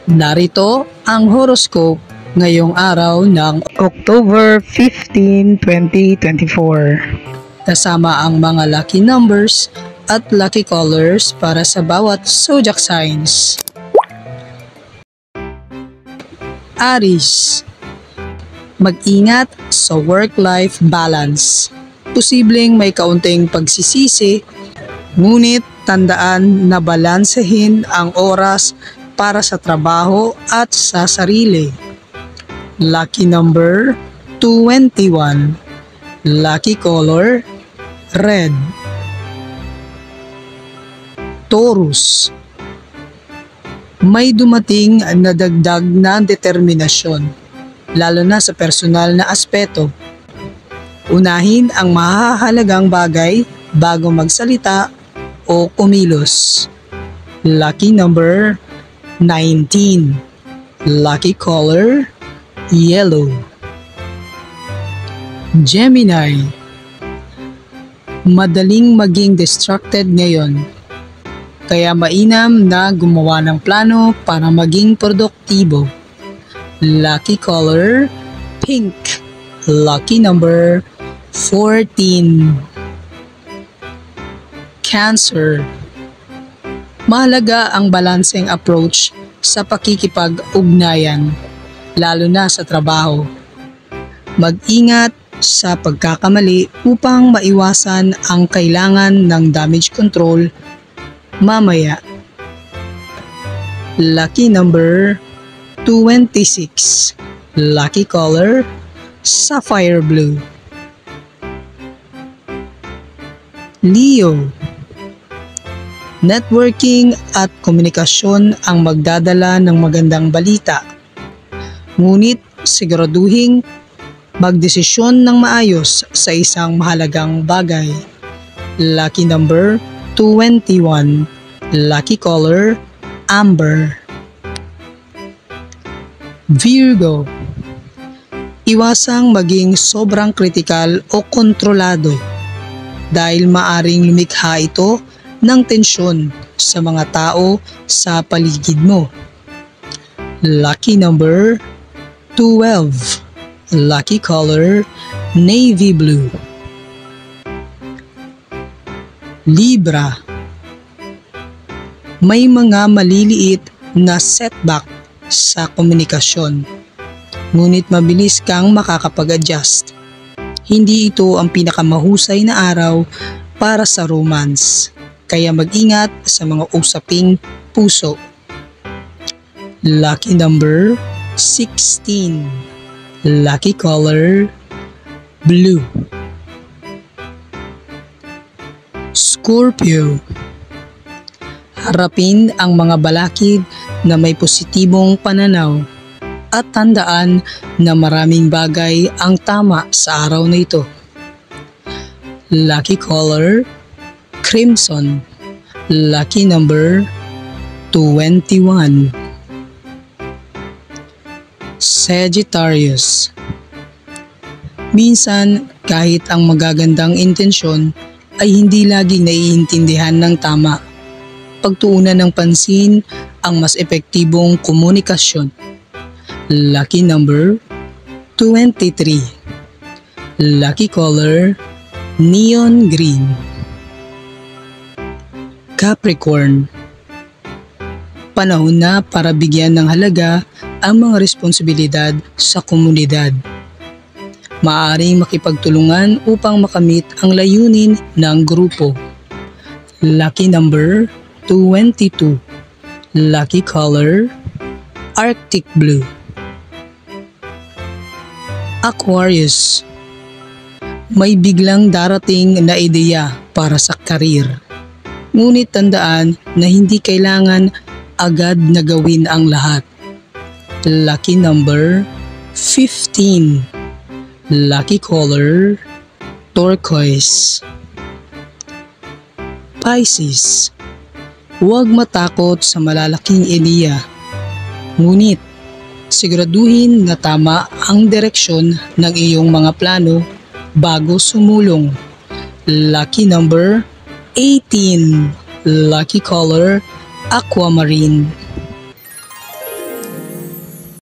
Narito ang horoscope ngayong araw ng October 15, 2024. Kasama ang mga lucky numbers at lucky colors para sa bawat zodiac signs. Aries, mag-ingat sa work-life balance. Posibleng may kaunting pagsisisi, ngunit tandaan na balansehin ang oras para sa trabaho at sa sarili. Lucky number 21. Lucky color red. Taurus, may dumating na dagdag na determinasyon, lalo na sa personal na aspeto. Unahin ang mahahalagang bagay bago magsalita o kumilos. Lucky number 19. Lucky color yellow. Gemini, madaling maging distracted ngayon, kaya mainam na gumawa ng plano para maging produktibo. Lucky color pink. Lucky number 14. Cancer, mahalaga ang balancing approach sa pakikipag-ugnayan, lalo na sa trabaho. Mag-ingat sa pagkakamali upang maiwasan ang kailangan ng damage control mamaya. Lucky number 26. Lucky color sapphire blue. Leo, networking at komunikasyon ang magdadala ng magandang balita. Ngunit siguraduhin magdesisyon ng maayos sa isang mahalagang bagay. Lucky number 21. Lucky color amber. Virgo, iwasang maging sobrang kritikal o kontrolado dahil maaring lumikha ito ng tensyon sa mga tao sa paligid mo. Lucky number 12. Lucky color navy blue. Libra, may mga maliliit na setback sa komunikasyon, ngunit mabilis kang makakapag-adjust. Hindi ito ang pinakamahusay na araw para sa romance, kaya mag-ingat sa mga usaping puso. Lucky number 16. Lucky color blue. Scorpio, harapin ang mga balakid na may positibong pananaw at tandaan na maraming bagay ang tama sa araw na ito. Lucky color crimson. Lucky number 21. Sagittarius, minsan kahit ang magagandang intensyon ay hindi laging naiintindihan ng tama. Pagtuunan ng pansin ang mas epektibong komunikasyon. Lucky number 23. Lucky color neon green. Capricorn, panahon na para bigyan ng halaga ang mga responsibilidad sa komunidad. Maaaring makipagtulungan upang makamit ang layunin ng grupo. Lucky number 22. Lucky color arctic blue. Aquarius, may biglang darating na ideya para sa karir. Ngunit tandaan na hindi kailangan agad na gawin ang lahat. Lucky number 15. Lucky color turquoise. Pisces, huwag matakot sa malalaking ideya. Ngunit siguraduhin na tama ang direksyon ng iyong mga plano bago sumulong. Lucky number 18. Lucky color aquamarine.